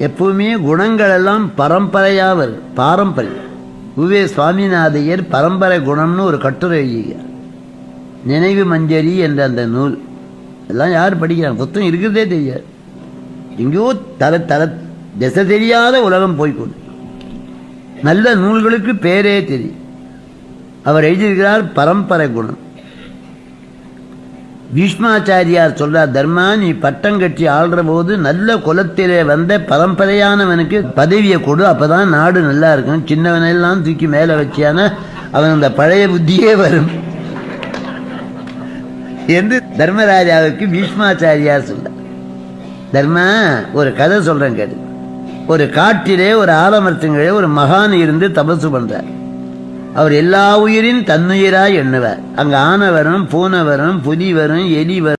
எப்பவுமே குணங்கள் எல்லாம் பரம்பரையா வரும். பாரம்பரியம். உவே சுவாமிநாதையர் பரம்பரை குணம்னு ஒரு கட்டுரை எழுதிய நினைவு மஞ்சரி என்ற அந்த நூல் எல்லாம் யார் படிக்கிறாங்க? புத்தகம் இருக்கிறதே தெரியாது. எங்கேயோ தர திசை தெரியாத உலகம் போய்கொண்டு நல்ல நூல்களுக்கு பேரே தெரியும். அவர் எழுதியிருக்கிறார் பரம்பரை குணம். பீஷ்மாச்சாரியார் சொல்றார், தர்மா நீ பட்டம் கட்டி ஆள்ற போது நல்ல குலத்திலே வந்த பரம்பரையானவனுக்கு பதவியை கொடு, அப்பதான் நாடு நல்லா இருக்கும். சின்னவனெல்லாம் தூக்கி மேல வச்சியான அவன் அந்த பழைய புத்தியே வரும் என்று தர்மராஜாவுக்கு பீஷ்மாச்சாரியார் சொல்ற. தர்மா ஒரு கதை சொல்றேன் கேட்டு. ஒரு காட்டிலே ஒரு ஆலமரத்துங்களே ஒரு மகான் இருந்து தபசு பண்றார். அவர் எல்லா உயிரின் தன்னுயிராய் எண்ணுவார். அங்க ஆனை வரும், பூனை வரும், புலி வரும், எலி வரும்.